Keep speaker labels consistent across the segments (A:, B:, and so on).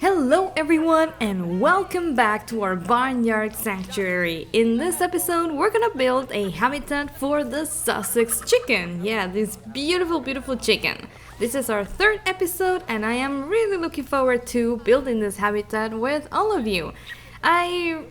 A: Hello everyone and welcome back to our Barnyard Sanctuary. In this episode, we're gonna build a habitat for the Sussex Chicken. Yeah, this beautiful chicken. This is our third episode and I am really looking forward to building this habitat with all of you. I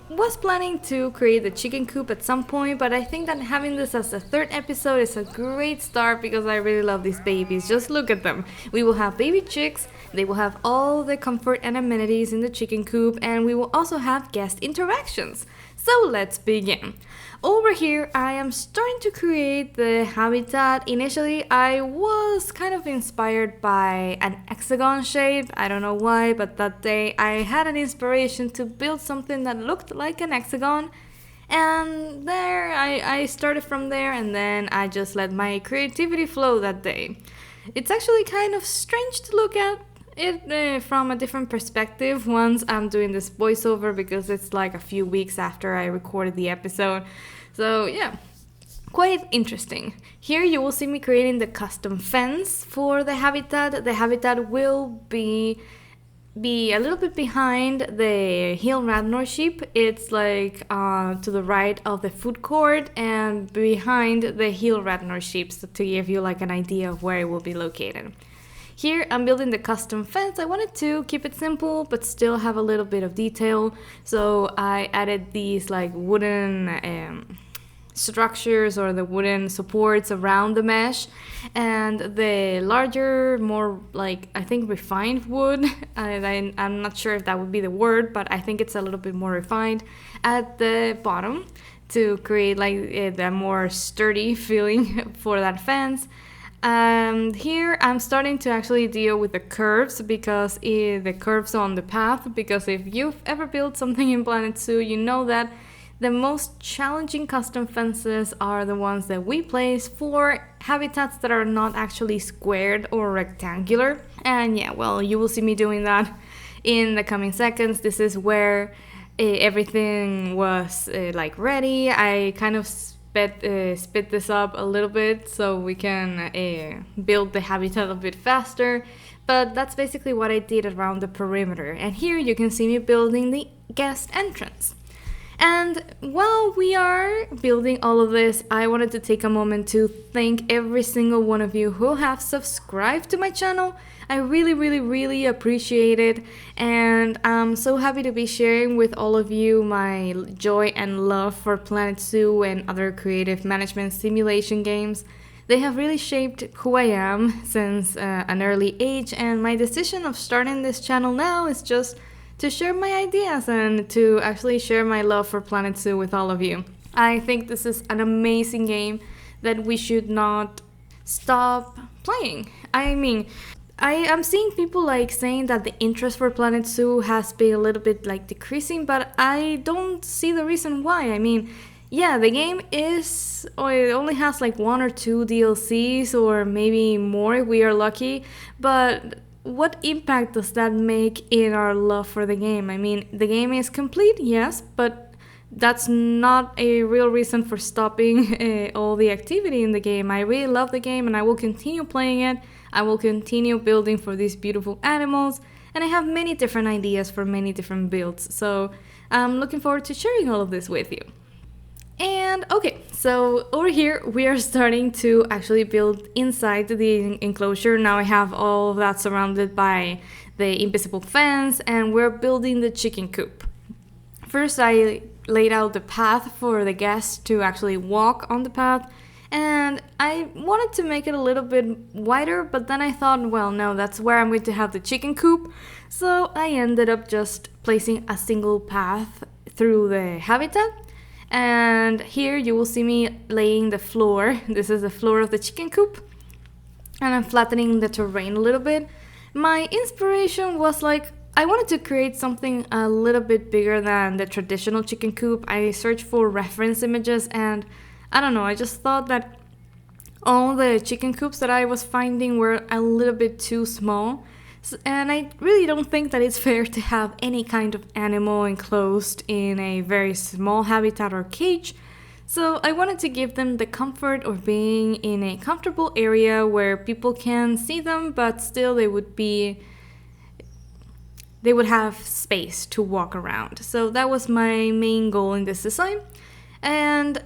A: was planning to create the chicken coop at some point, but I think that having this as the third episode is a great start because I really love these babies. Just look at them. We will have baby chicks, they will have all the comfort and amenities in the chicken coop, and we will also have guest interactions. So let's begin. Over here, I am starting to create the habitat. Initially, I was kind of inspired by an hexagon shape. I don't know why, but that day I had an inspiration to build something that looked like an hexagon. And there, I started from there, and then I just let my creativity flow that day. It's actually kind of strange to look at it from a different perspective once I'm doing this voiceover because it's like a few weeks after I recorded the episode. So yeah, quite interesting. Here you will see me creating the custom fence for the habitat. The habitat will be a little bit behind the Hill Radnor sheep. It's like to the right of the food court and behind the Hill Radnor sheep, so to give you like an idea of where it will be located. Here I'm building the custom fence. I wanted to keep it simple but still have a little bit of detail. So I added these like wooden structures or the wooden supports around the mesh, and the larger, more like I think refined wood. I'm not sure if that would be the word, but I think it's a little bit more refined at the bottom to create like the more sturdy feeling for that fence. Here I'm starting to actually deal with the curves because the curves on the path, because if you've ever built something in Planet Zoo, you know that the most challenging custom fences are the ones that we place for habitats that are not actually squared or rectangular. And yeah, well, you will see me doing that in the coming seconds. This is where everything was like ready. I kind of sped this up a little bit so we can build the habitat a bit faster, but that's basically what I did around the perimeter. And here you can see me building the guest entrance. And while we are building all of this, I wanted to take a moment to thank every single one of you who have subscribed to my channel. I really appreciate it, and I'm so happy to be sharing with all of you my joy and love for Planet Zoo and other creative management simulation games. They have really shaped who I am since an early age, and my decision of starting this channel now is just to share my ideas and to actually share my love for Planet Zoo with all of you. I think this is an amazing game that we should not stop playing. I mean, I am seeing people like saying that the interest for Planet Zoo has been a little bit like decreasing, but I don't see the reason why. I mean, yeah, the game it only has like 1 or 2 DLCs or maybe more if we are lucky, but what impact does that make in our love for the game? I mean, the game is complete, yes, but that's not a real reason for stopping all the activity in the game. I really love the game and I will continue playing it. I will continue building for these beautiful animals, and I have many different ideas for many different builds. So I'm looking forward to sharing all of this with you. And okay, so over here we are starting to actually build inside the enclosure. Now I have all of that surrounded by the invisible fence, and we're building the chicken coop. First I laid out the path for the guests to actually walk on the path, and I wanted to make it a little bit wider, but then I thought, well, no, that's where I'm going to have the chicken coop. So I ended up just placing a single path through the habitat. And here you will see me laying the floor. This is the floor of the chicken coop, and I'm flattening the terrain a little bit. My inspiration was like, I wanted to create something a little bit bigger than the traditional chicken coop. I searched for reference images, and I don't know, I just thought that all the chicken coops that I was finding were a little bit too small. And I really don't think that it's fair to have any kind of animal enclosed in a very small habitat or cage. So I wanted to give them the comfort of being in a comfortable area where people can see them, but still they would be they would have space to walk around. So that was my main goal in this design. And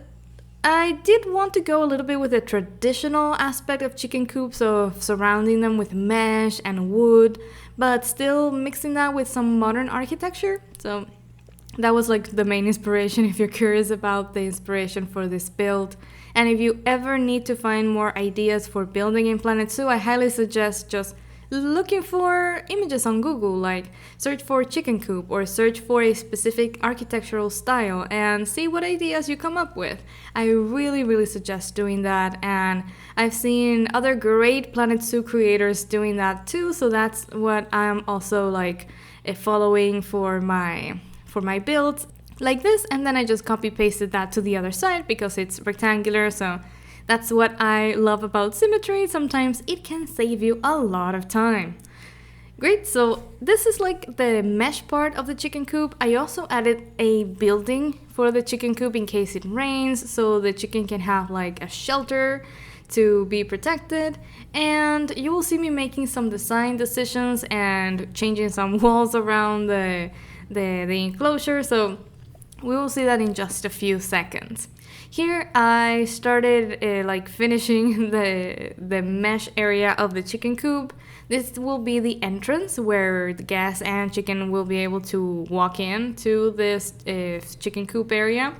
A: I did want to go a little bit with the traditional aspect of chicken coops, of surrounding them with mesh and wood, but still mixing that with some modern architecture. So that was like the main inspiration if you're curious about the inspiration for this build. And if you ever need to find more ideas for building in Planet Zoo, I highly suggest just looking for images on Google, like search for chicken coop or search for a specific architectural style and see what ideas you come up with. I really suggest doing that, and I've seen other great Planet Zoo creators doing that too, so that's what I'm also like following for my builds like this, and then I just copy pasted that to the other side because it's rectangular. So that's what I love about symmetry. Sometimes it can save you a lot of time. Great, so this is like the mesh part of the chicken coop. I also added a building for the chicken coop in case it rains, so the chicken can have like a shelter to be protected. And you will see me making some design decisions and changing some walls around the enclosure, so we will see that in just a few seconds. Here I started like finishing the mesh area of the chicken coop. This will be the entrance where the gas and chicken will be able to walk in to this chicken coop area.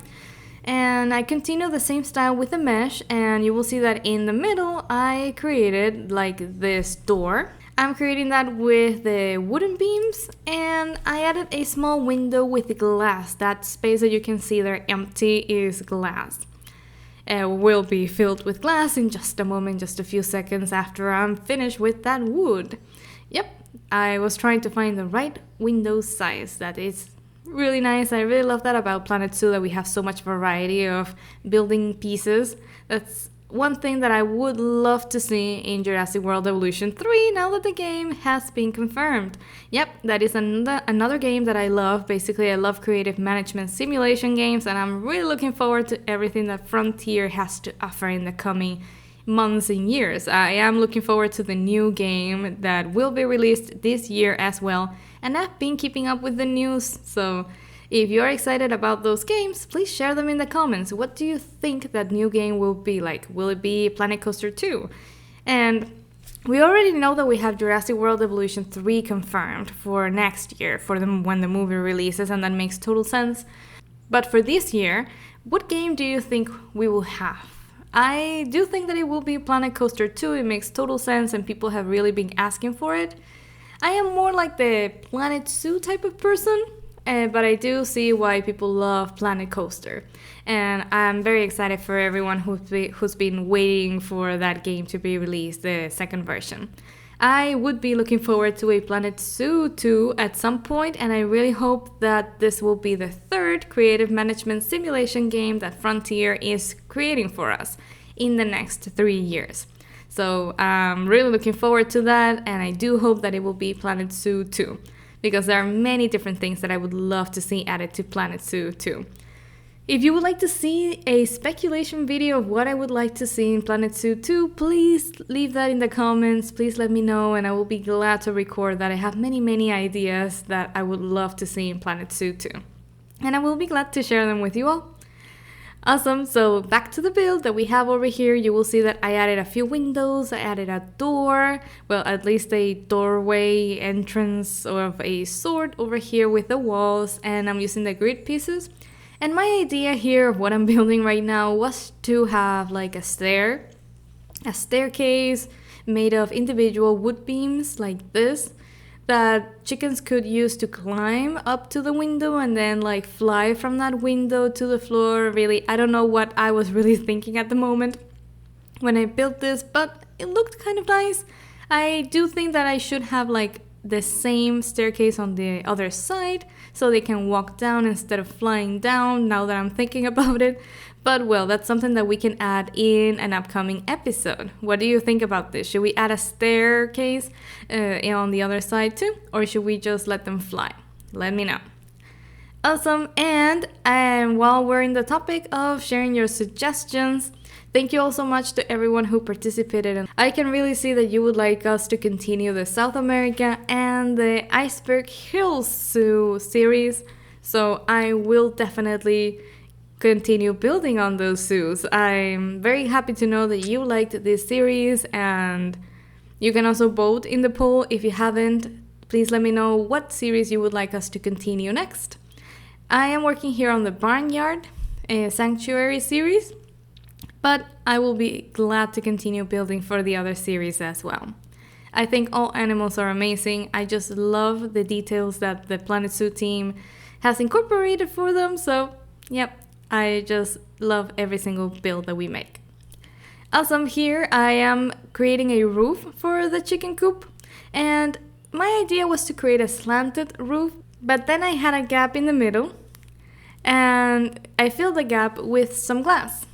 A: And I continue the same style with the mesh, and you will see that in the middle I created like this door. I'm creating that with the wooden beams, and I added a small window with glass. That space that you can see there empty is glass. Will be filled with glass in just a moment, just a few seconds after I'm finished with that wood. Yep, I was trying to find the right window size. That is really nice. I really love that about Planet Zoo, that we have so much variety of building pieces. That's one thing that I would love to see in Jurassic World Evolution 3 now that the game has been confirmed. Yep, that is another game that I love. Basically, I love creative management simulation games, and I'm really looking forward to everything that Frontier has to offer in the coming months and years. I am looking forward to the new game that will be released this year as well, and I've been keeping up with the news, so if you're excited about those games, please share them in the comments. What do you think that new game will be like? Will it be Planet Coaster 2? And we already know that we have Jurassic World Evolution 3 confirmed for next year, for when the movie releases, and that makes total sense. But for this year, what game do you think we will have? I do think that it will be Planet Coaster 2. It makes total sense, and people have really been asking for it. I am more like the Planet Zoo type of person. But I do see why people love Planet Coaster, and I'm very excited for everyone who's been waiting for that game to be released, the second version. I would be looking forward to a Planet Zoo 2 at some point, and I really hope that this will be the third creative management simulation game that Frontier is creating for us in the next 3 years. So I'm really looking forward to that, and I do hope that it will be Planet Zoo 2. Because there are many different things that I would love to see added to Planet Zoo 2. If you would like to see a speculation video of what I would like to see in Planet Zoo 2, please leave that in the comments. Please let me know, and I will be glad to record that. I have many ideas that I would love to see in Planet Zoo 2. And I will be glad to share them with you all. Awesome, so back to the build that we have over here. You will see that I added a few windows, I added a door, well, at least a doorway entrance of a sort over here with the walls, and I'm using the grid pieces. And my idea here of what I'm building right now was to have like a staircase made of individual wood beams like this, that chickens could use to climb up to the window and then like fly from that window to the floor. Really, I don't know what I was really thinking at the moment when I built this, but it looked kind of nice. I do think that I should have like the same staircase on the other side so they can walk down instead of flying down, now that I'm thinking about it. But well, that's something that we can add in an upcoming episode. What do you think about this? Should we add a staircase on the other side too? Or should we just let them fly? Let me know. Awesome, and while we're in the topic of sharing your suggestions, Thank you all so much to everyone who participated. And I can really see that you would like us to continue the South America and the Iceberg Hills Zoo series. So I will definitely continue building on those zoos. I'm very happy to know that you liked this series, and you can also vote in the poll. If you haven't, please let me know what series you would like us to continue next. I am working here on the Barnyard Sanctuary series, but I will be glad to continue building for the other series as well. I think all animals are amazing. I just love the details that the Planet Zoo team has incorporated for them. So, yep, I just love every single build that we make. Awesome, here I am creating a roof for the chicken coop. And my idea was to create a slanted roof, but then I had a gap in the middle. And I filled the gap with some glass.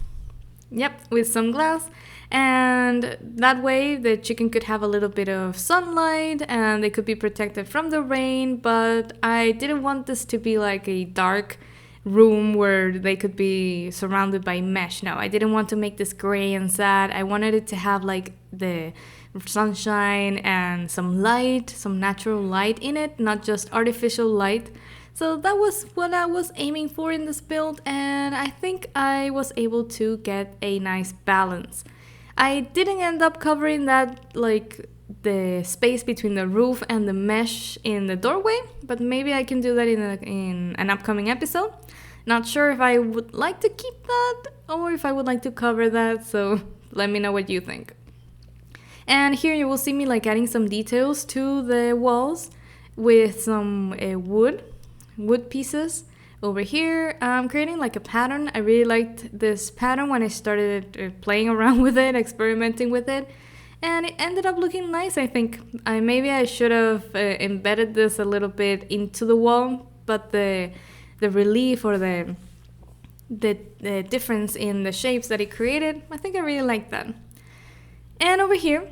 A: Yep, with some glass, and that way the chicken could have a little bit of sunlight and they could be protected from the rain, but I didn't want this to be like a dark room where they could be surrounded by mesh. No, I didn't want to make this gray and sad. I wanted it to have like the sunshine and some light, some natural light in it, not just artificial light. So that was what I was aiming for in this build, and I think I was able to get a nice balance. I didn't end up covering that, like the space between the roof and the mesh in the doorway, but maybe I can do that in an upcoming episode. Not sure if I would like to keep that or if I would like to cover that, so let me know what you think. And here you will see me like adding some details to the walls with some wood pieces. Over here I'm creating like a pattern. I really liked this pattern when I started playing around with it, experimenting with it, and it ended up looking nice. I think maybe I should have embedded this a little bit into the wall, but the relief or the difference in the shapes that it created, I think I really liked that. And over here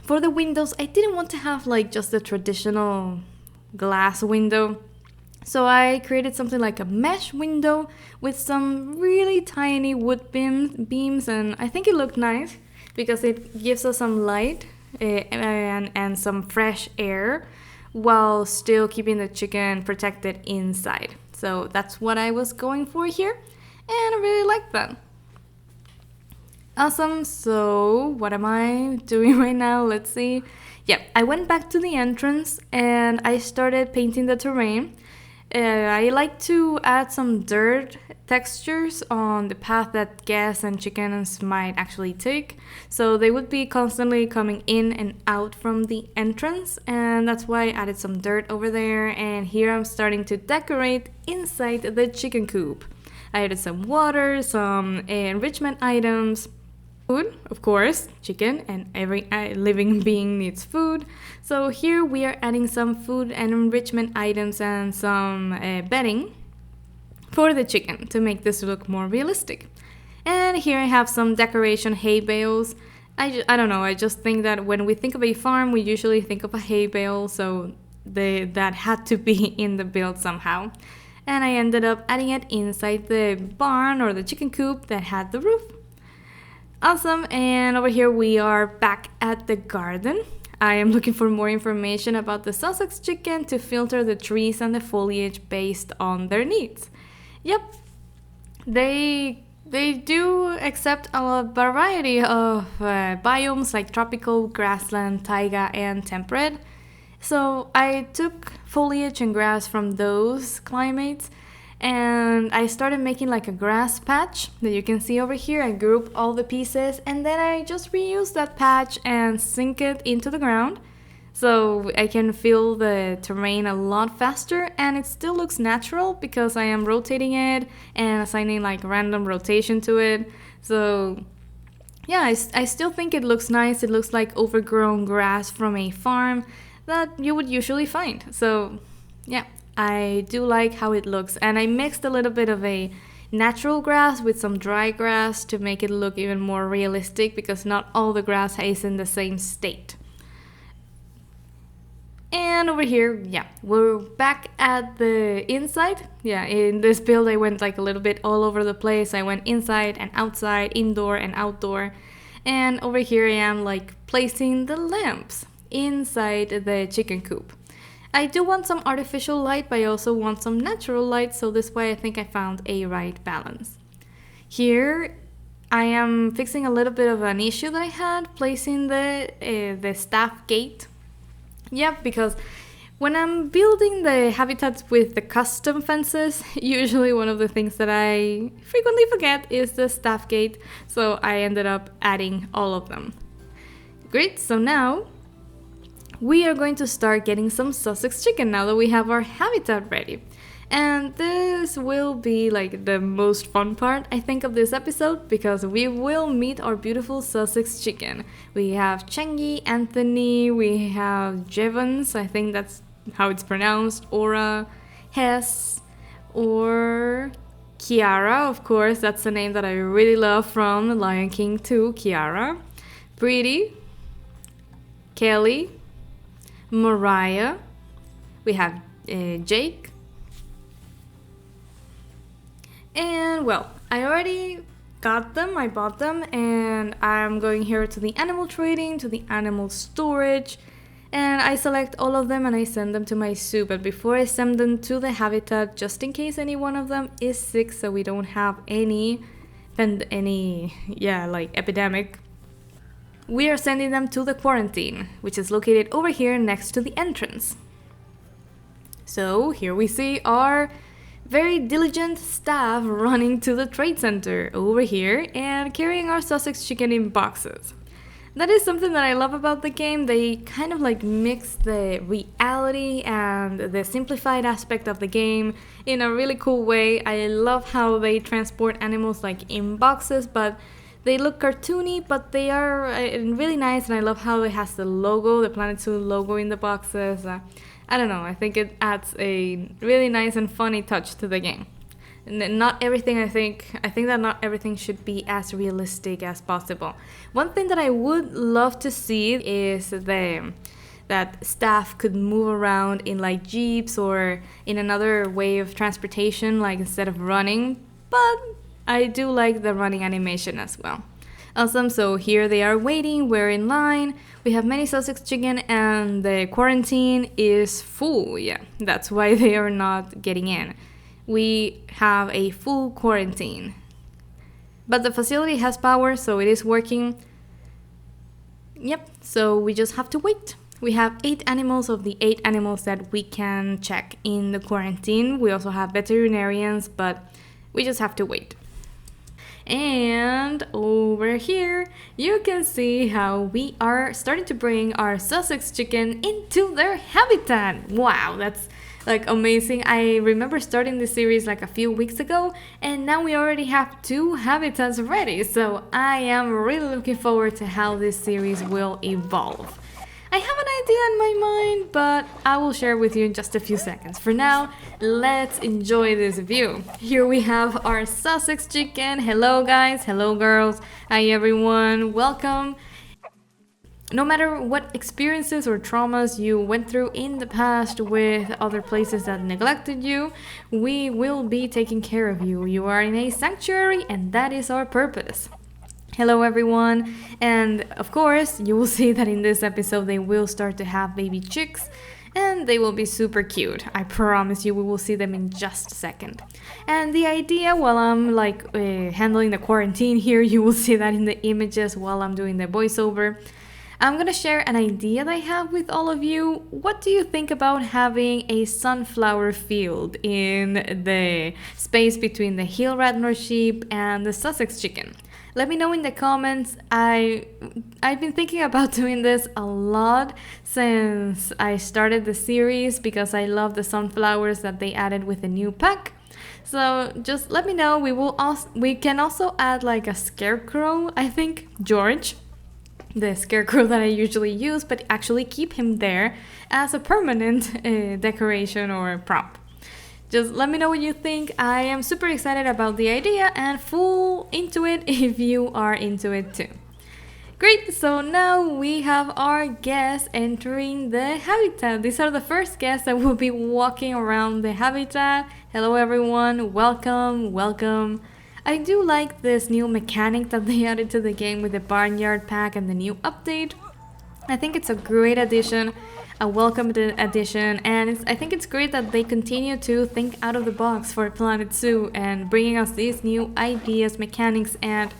A: for the windows, I didn't want to have like just a traditional glass window. So I created something like a mesh window with some really tiny wood beams, and I think it looked nice because it gives us some light and some fresh air while still keeping the chicken protected inside. So that's what I was going for here, and I really like that. Awesome, so what am I doing right now? Let's see. Yeah, I went back to the entrance and I started painting the terrain. I like to add some dirt textures on the path that guests and chickens might actually take. So they would be constantly coming in and out from the entrance, and that's why I added some dirt over there. And here I'm starting to decorate inside the chicken coop. I added some water, some enrichment items, food, of course, chicken, and every living being needs food. So here we are adding some food and enrichment items and some bedding for the chicken to make this look more realistic. And here I have some decoration hay bales. I don't know, I just think that when we think of a farm, we usually think of a hay bale, so that had to be in the build somehow. And I ended up adding it inside the barn or the chicken coop that had the roof. Awesome, and over here we are back at the garden. I am looking for more information about the Sussex chicken to filter the trees and the foliage based on their needs. Yep, they do accept a variety of biomes like tropical, grassland, taiga, and temperate. So I took foliage and grass from those climates, and I started making like a grass patch that you can see over here. I group all the pieces, and then I just reuse that patch and sink it into the ground so I can feel the terrain a lot faster, and it still looks natural because I am rotating it and assigning like random rotation to it. So yeah, I still think it looks nice. It looks like overgrown grass from a farm that you would usually find. So yeah, I do like how it looks, and I mixed a little bit of a natural grass with some dry grass to make it look even more realistic because not all the grass is in the same state. And over here, yeah, we're back at the inside. Yeah, in this build I went like a little bit all over the place. I went inside and outside, indoor and outdoor. And over here I am like placing the lamps inside the chicken coop. I do want some artificial light, but I also want some natural light, so this way I think I found a right balance. Here I am fixing a little bit of an issue that I had placing the staff gate. Yeah, because when I'm building the habitats with the custom fences, usually one of the things that I frequently forget is the staff gate, so I ended up adding all of them. Great, so now we are going to start getting some Sussex chicken now that we have our habitat ready. And this will be like the most fun part, I think, of this episode, because we will meet our beautiful Sussex chicken. We have Chengi, Anthony, we have Jevons, I think that's how it's pronounced, Aura, Hess, or Kiara, of course, that's the name that I really love from Lion King 2, Kiara, Pretty, Kelly, Mariah, we have Jake, and well, I already got them, I bought them, and I'm going here to the animal trading, to the animal storage, and I select all of them and I send them to my zoo. But before I send them to the habitat, just in case any one of them is sick, so we don't have any epidemic, we are sending them to the quarantine, which is located over here next to the entrance. So here we see our very diligent staff running to the trade center over here and carrying our Sussex chicken in boxes. That is something that I love about the game. They kind of like mix the reality and the simplified aspect of the game in a really cool way. I love how they transport animals like in boxes, but they look cartoony, but they are really nice, and I love how it has the logo, the Planet Zoo logo in the boxes. I don't know, I think it adds a really nice and funny touch to the game. And not everything, I think that not everything should be as realistic as possible. One thing that I would love to see is that staff could move around in like jeeps or in another way of transportation, like instead of running, but I do like the running animation as well. Awesome, so here they are waiting, we're in line, we have many Sussex chicken and the quarantine is full, yeah, that's why they are not getting in. We have a full quarantine. But the facility has power, so it is working. Yep, so we just have to wait. We have 8 animals of the 8 animals that we can check in the quarantine. We also have veterinarians, but we just have to wait. And over here, you can see how we are starting to bring our Sussex chicken into their habitat. Wow, that's like amazing. I remember starting this series like a few weeks ago, and now we already have 2 habitats ready. So I am really looking forward to how this series will evolve. I have an idea in my mind, but I will share with you in just a few seconds. For now, let's enjoy this view. Here we have our Sussex chicken. Hello guys, hello girls, hi everyone, welcome. No matter what experiences or traumas you went through in the past with other places that neglected you, we will be taking care of you. You are in a sanctuary, and that is our purpose. Hello everyone, and of course you will see that in this episode they will start to have baby chicks, and they will be super cute. I promise you, we will see them in just a second. And the idea, while I'm like handling the quarantine here, you will see that in the images while I'm doing the voiceover, I'm gonna share an idea that I have with all of you. What do you think about having a sunflower field in the space between the Hill Radnor sheep and the Sussex chicken? Let me know in the comments. I've been thinking about doing this a lot since I started the series, because I love the sunflowers that they added with the new pack. So just let me know. We can also add like a scarecrow, I think, George, the scarecrow that I usually use, but actually keep him there as a permanent decoration or prop. Just let me know what you think. I am super excited about the idea and full into it if you are into it too. Great, so now we have our guests entering the habitat. These are the first guests that will be walking around the habitat. Hello everyone, welcome, welcome. I do like this new mechanic that they added to the game with the Barnyard pack and the new update. I think it's a great addition, a welcome addition, and I think it's great that they continue to think out of the box for Planet Zoo and bringing us these new ideas, mechanics, and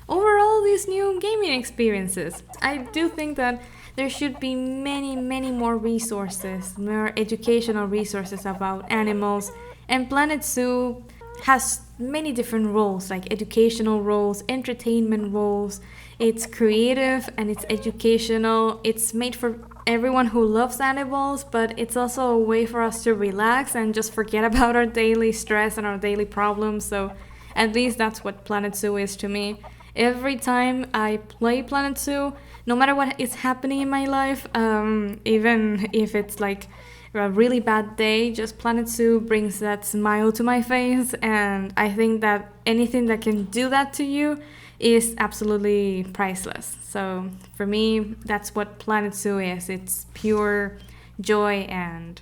A: overall these new gaming experiences. I do think that there should be many more resources, more educational resources about animals, and Planet Zoo has many different roles, like educational roles, entertainment roles. It's creative and it's educational. It's made for everyone who loves animals, but it's also a way for us to relax and just forget about our daily stress and our daily problems. So at least that's what Planet Zoo is to me. Every time I play Planet Zoo, no matter what is happening in my life, even if it's like a really bad day, just Planet Zoo brings that smile to my face, and I think that anything that can do that to you is absolutely priceless. So for me, that's what Planet Zoo is. It's pure joy and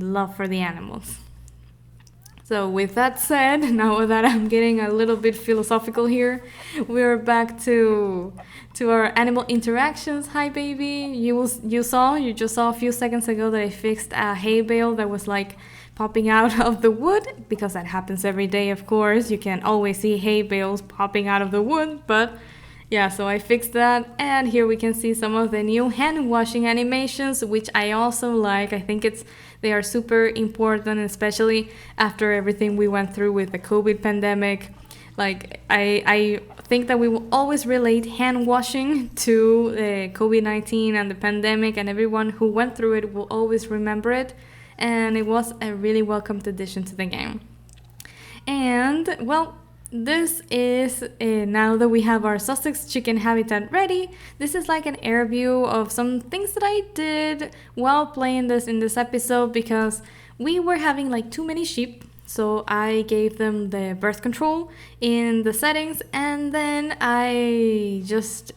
A: love for the animals. So with that said, now that I'm getting a little bit philosophical here, we're back to our animal interactions. Hi baby, you just saw a few seconds ago that I fixed a hay bale that was like popping out of the wood, because that happens every day, of course. You can always see hay bales popping out of the wood, but yeah, so I fixed that, and here we can see some of the new hand washing animations, which I also like. I think they are super important, especially after everything we went through with the COVID pandemic. Like, I think that we will always relate hand washing to COVID-19 and the pandemic, and everyone who went through it will always remember it, and it was a really welcomed addition to the game. And, well, this is, now that we have our Sussex Chicken habitat ready, this is like an air view of some things that I did while playing this in this episode, because we were having like too many sheep. So I gave them the birth control in the settings, and then I just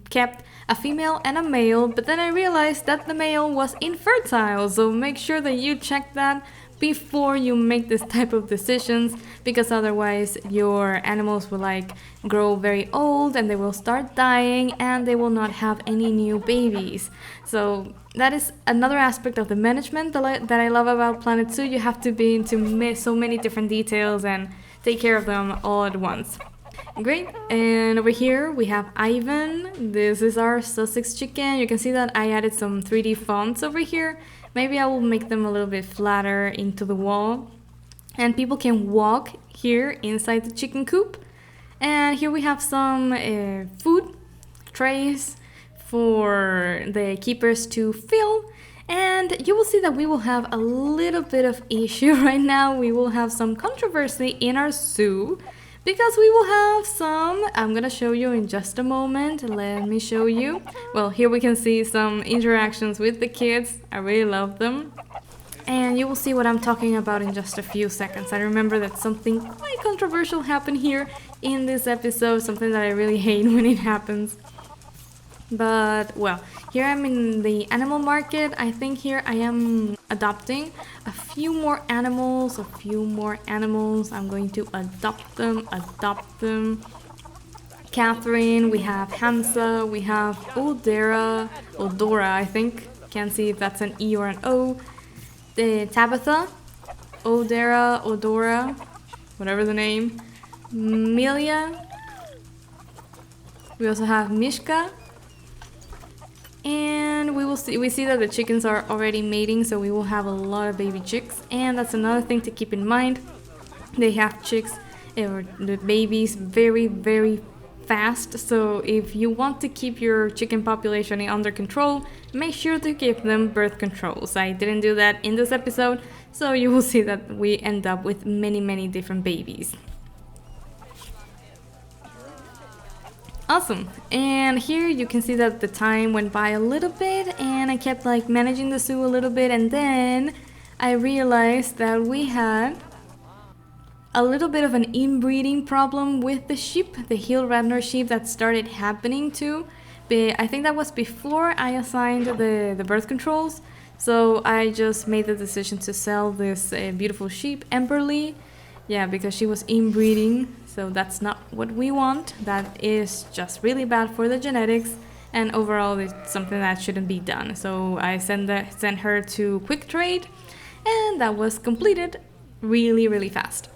A: kept a female and a male, but then I realized that the male was infertile. So make sure that you check that before you make this type of decisions, because otherwise your animals will like grow very old and they will start dying and they will not have any new babies. So that is another aspect of the management that I love about Planet Zoo. You have to be into so many different details and take care of them all at once. Great, and over here we have Ivan. This is our Sussex Chicken. You can see that I added some 3D fonts over here. Maybe I will make them a little bit flatter into the wall. And people can walk here inside the chicken coop. And here we have some food trays for the keepers to fill. And you will see that we will have a little bit of issue right now. We will have some controversy in our zoo, because we will have some, I'm gonna show you in just a moment. Let me show you. Well, here we can see some interactions with the kids. I really love them. And you will see what I'm talking about in just a few seconds. I remember that something quite controversial happened here in this episode, something that I really hate when it happens. But, well, here I'm in the animal market. I think here I am adopting a few more animals. I'm going to adopt them. Catherine, we have Hamza, we have Odora, I think. Can't see if that's an E or an O. Tabitha, Odora, whatever the name. Milia. We also have Mishka. And we see that the chickens are already mating, so we will have a lot of baby chicks. And that's another thing to keep in mind. They have chicks, or the babies, very fast. So if you want to keep your chicken population under control, make sure to give them birth controls. I didn't do that in this episode, so you will see that we end up with many different babies. Awesome. And here you can see that the time went by a little bit, and I kept like managing the zoo a little bit, and then I realized that we had a little bit of an inbreeding problem with the sheep, the heel Radnor sheep, that started happening too. But I think that was before I assigned the birth controls. So I just made the decision to sell this beautiful sheep, Emberly. Yeah, because she was inbreeding. So that's not what we want. That is just really bad for the genetics. And overall, it's something that shouldn't be done. So I sent her to Quick Trade. And that was completed really, really fast.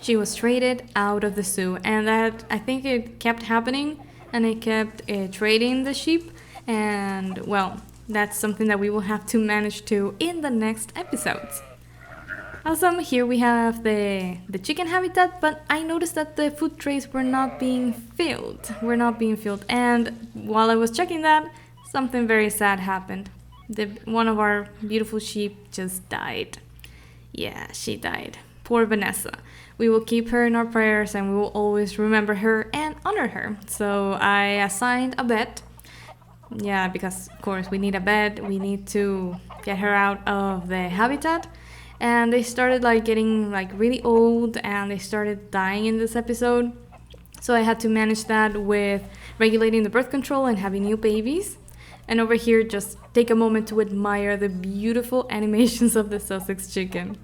A: She was traded out of the zoo. And that, I think it kept happening. And I kept trading the sheep. And, well, that's something that we will have to manage to in the next episodes. Awesome, here we have the chicken habitat, but I noticed that the food trays were not being filled. And while I was checking that, something very sad happened. One of our beautiful sheep just died. Yeah, she died. Poor Vanessa. We will keep her in our prayers and we will always remember her and honor her. So I assigned a vet. Yeah, because of course we need a vet. We need to get her out of the habitat. And they started getting really old and they started dying in this episode. So I had to manage that with regulating the birth control and having new babies. And over here, just take a moment to admire the beautiful animations of the Sussex Chicken.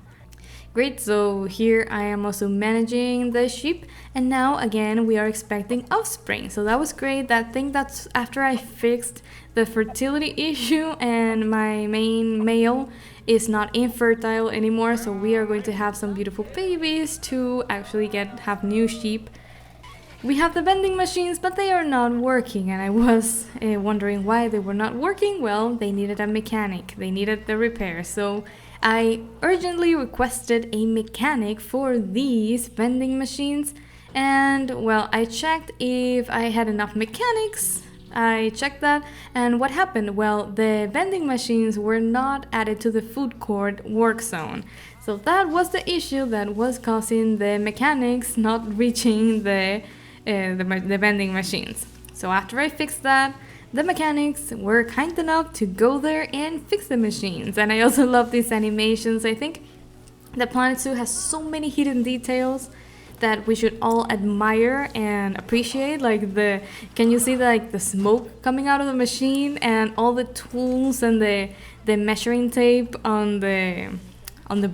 A: Great, so here I am also managing the sheep, and now again we are expecting offspring. So that was great. I think that's after I fixed the fertility issue and my main male is not infertile anymore, so we are going to have some beautiful babies to actually have new sheep. We have the vending machines, but they are not working, and I was wondering why they were not working. Well, they needed a mechanic. They needed the repair, so I urgently requested a mechanic for these vending machines. And, well, I checked if I had enough mechanics. I checked that, and what happened? Well, the vending machines were not added to the food court work zone. So that was the issue that was causing the mechanics not reaching the vending machines. So after I fixed that, the mechanics were kind enough to go there and fix the machines. And I also love these animations. I think the Planet Zoo has so many hidden details that we should all admire and appreciate. Can you see the smoke coming out of the machine and all the tools and the measuring tape on the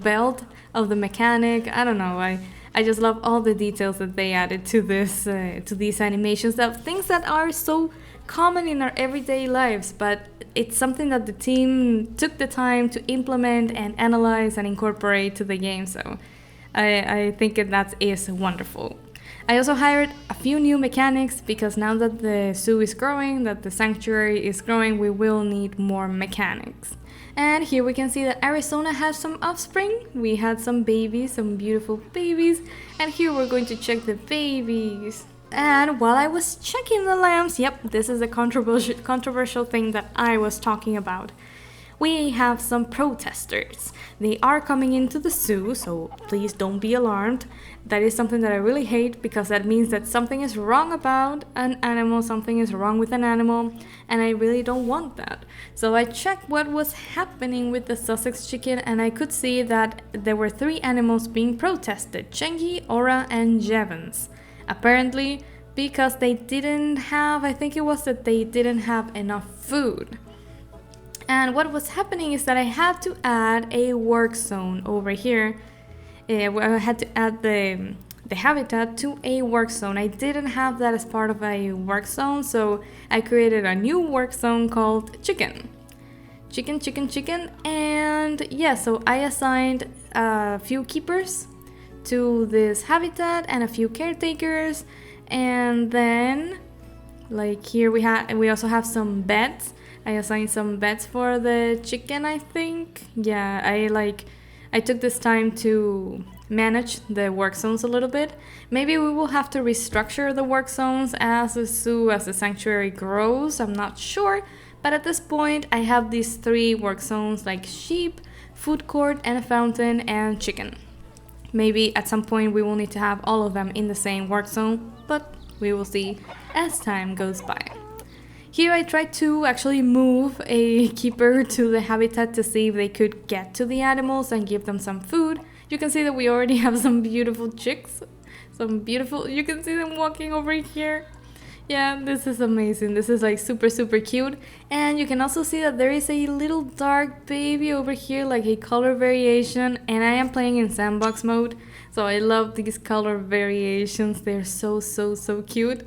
A: belt of the mechanic? I don't know. I just love all the details that they added to these animations, things that are so common in our everyday lives, but it's something that the team took the time to implement and analyze and incorporate to the game. So I think that is wonderful. I also hired a few new mechanics because now that the zoo is growing, that the sanctuary is growing, we will need more mechanics. And here we can see that Arizona has some offspring. We had some babies, some beautiful babies. And here we're going to check the babies. And while I was checking the lambs, yep, this is the controversial thing that I was talking about. We have some protesters. They are coming into the zoo, so please don't be alarmed. That is something that I really hate because that means that something is wrong about an animal, something is wrong with an animal, and I really don't want that. So I checked what was happening with the Sussex Chicken, and I could see that there were 3 animals being protested: Chengi, Ora, and Jevons. Apparently because they didn't have, I think it was that they didn't have enough food. And what was happening is that I had to add a work zone over here. I had to add the habitat to a work zone. I didn't have that as part of a work zone, so I created a new work zone called Chicken. Chicken. And yeah, so I assigned a few keepers to this habitat and a few caretakers. And then, here we also have some beds. I assigned some beds for the chicken, I think. Yeah, I took this time to manage the work zones a little bit. Maybe we will have to restructure the work zones as the sanctuary grows. I'm not sure. But at this point, I have these 3 work zones like sheep, food court, and a fountain, and chicken. Maybe at some point we will need to have all of them in the same work zone, but we will see as time goes by. Here I tried to actually move a keeper to the habitat to see if they could get to the animals and give them some food. You can see that we already have some beautiful chicks. You can see them walking over here. Yeah, this is amazing. This is like super, super cute. And you can also see that there is a little dark baby over here, like a color variation. And I am playing in sandbox mode. So I love these color variations. They're so, so, so cute.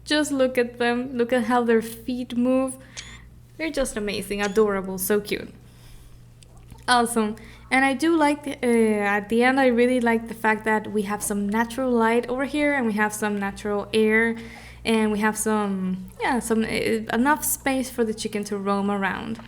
A: Just look at them. Look at how their feet move. They're just amazing, adorable, so cute. Awesome. And I do like, at the end, I really like the fact that we have some natural light over here and we have some natural air. And we have enough space for the chicken to roam around.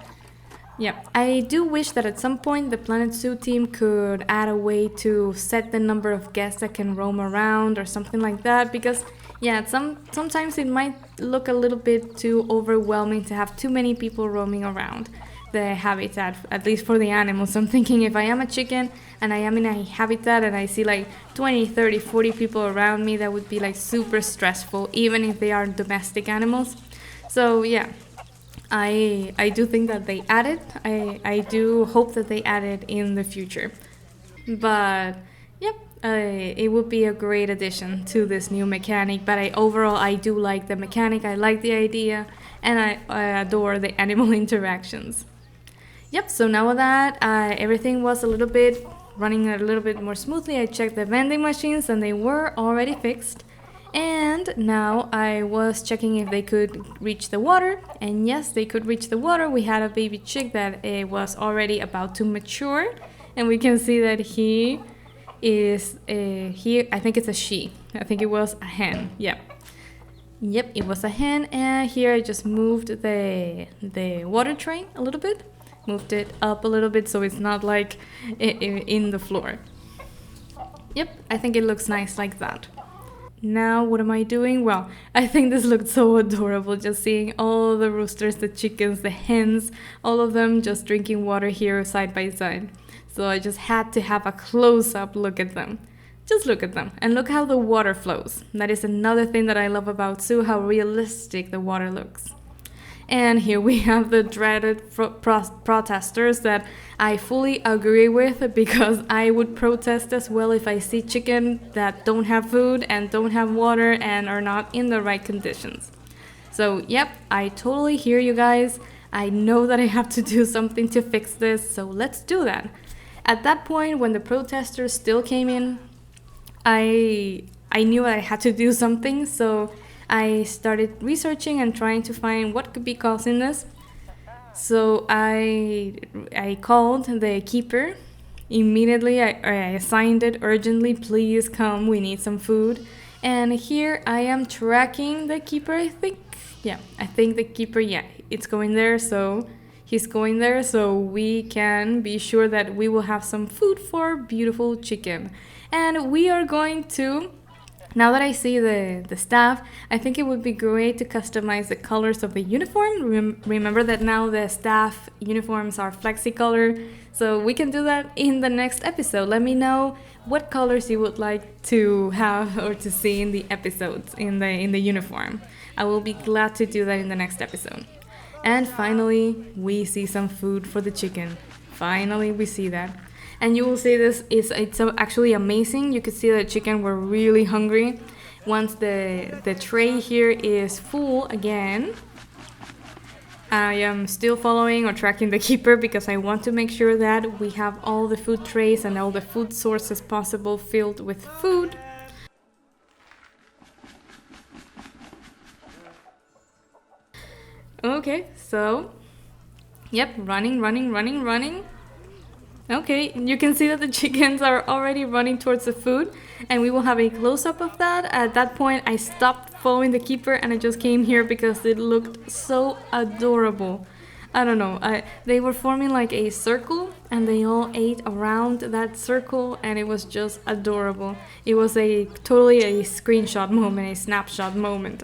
A: Yeah, I do wish that at some point the Planet Zoo team could add a way to set the number of guests that can roam around or something like that, because yeah, sometimes it might look a little bit too overwhelming to have too many people roaming around the habitat, at least for the animals. I'm thinking if I am a chicken and I am in a habitat and I see like 20, 30, 40 people around me, that would be like super stressful, even if they are domestic animals. So yeah, I do think that they added. I do hope that they added in the future. But yep, it would be a great addition to this new mechanic. But overall, I do like the mechanic. I like the idea, and I adore the animal interactions. Yep, so now that everything was running a little bit more smoothly, I checked the vending machines and they were already fixed. And now I was checking if they could reach the water, and yes, they could reach the water. We had a baby chick that was already about to mature, and we can see that he is, I think it's a she. I think it was a hen, yep. Yep, it was a hen, and here I just moved the water tray a little bit. Moved it up a little bit so it's not like in the floor. Yep, I think it looks nice like that. Now what am I doing? Well, I think this looked so adorable, just seeing all the roosters, the chickens, the hens, all of them just drinking water here side by side. So I just had to have a close-up look at them. Just look at them and look how the water flows. That is another thing that I love about Zoo, how realistic the water looks. And here we have the dreaded protesters that I fully agree with, because I would protest as well if I see chicken that don't have food and don't have water and are not in the right conditions. So yep, I totally hear you guys. I know that I have to do something to fix this, so let's do that. At that point, when the protesters still came in, I knew I had to do something, so I started researching and trying to find what could be causing this. So I called the keeper. Immediately I assigned it urgently, please come, we need some food. And here I am tracking the keeper, I think. Yeah, I think the keeper, yeah, it's going there. So he's going there, so we can be sure that we will have some food for beautiful chicken. And we are going to, now that I see the staff, I think it would be great to customize the colors of the uniform. Remember that now the staff uniforms are flexi-color, so we can do that in the next episode. Let me know what colors you would like to have or to see in the episodes, in the uniform. I will be glad to do that in the next episode. And finally, we see some food for the chicken. Finally, we see that. And you will see it's actually amazing. You could see the chicken were really hungry. Once the tray here is full again, I am still following or tracking the keeper, because I want to make sure that we have all the food trays and all the food sources possible filled with food. Okay, so, yep, running. Okay, you can see that the chickens are already running towards the food, and we will have a close-up of that. At that point, I stopped following the keeper and I just came here because it looked so adorable. I don't know, they were forming like a circle and they all ate around that circle, and it was just adorable. It was totally a screenshot moment, a snapshot moment.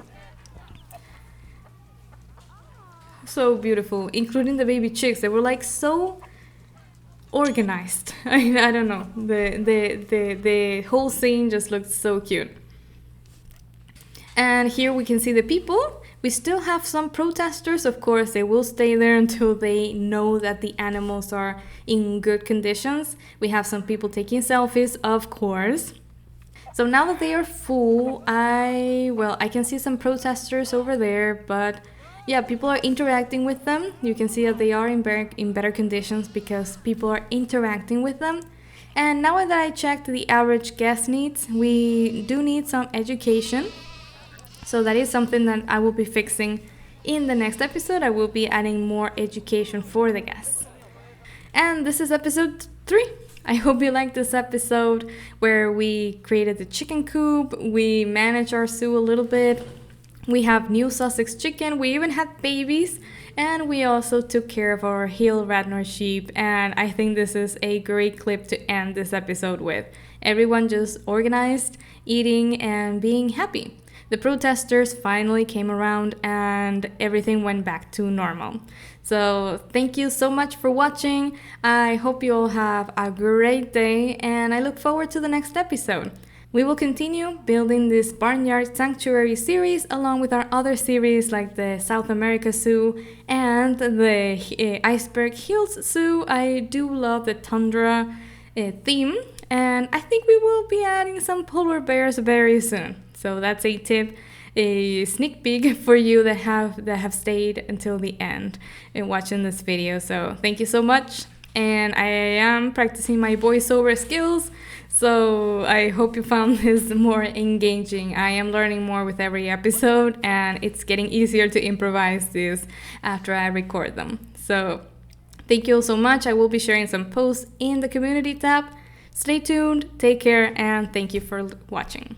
A: So beautiful, including the baby chicks. They were like so organized. I don't know. The whole scene just looked so cute. And here we can see the people. We still have some protesters, of course, they will stay there until they know that the animals are in good conditions. We have some people taking selfies, of course. So now that they are full, I can see some protesters over there, but yeah, people are interacting with them. You can see that they are in better conditions because people are interacting with them. And now that I checked the average guest needs, we do need some education. So that is something that I will be fixing in the next episode. I will be adding more education for the guests. And this is episode 3. I hope you liked this episode where we created the chicken coop, we managed our zoo a little bit, we have new Sussex chicken, we even had babies, and we also took care of our Hill Radnor sheep. And I think this is a great clip to end this episode with. Everyone just organized, eating, and being happy. The protesters finally came around and everything went back to normal. So thank you so much for watching. I hope you all have a great day and I look forward to the next episode. We will continue building this Barnyard Sanctuary series along with our other series like the South America Zoo and the Iceberg Hills Zoo. I do love the tundra theme, and I think we will be adding some polar bears very soon. So that's a tip, a sneak peek for you that have stayed until the end in watching this video. So thank you so much, and I am practicing my voiceover skills. So I hope you found this more engaging. I am learning more with every episode, and it's getting easier to improvise this after I record them. So thank you all so much. I will be sharing some posts in the community tab. Stay tuned, take care, and thank you for watching.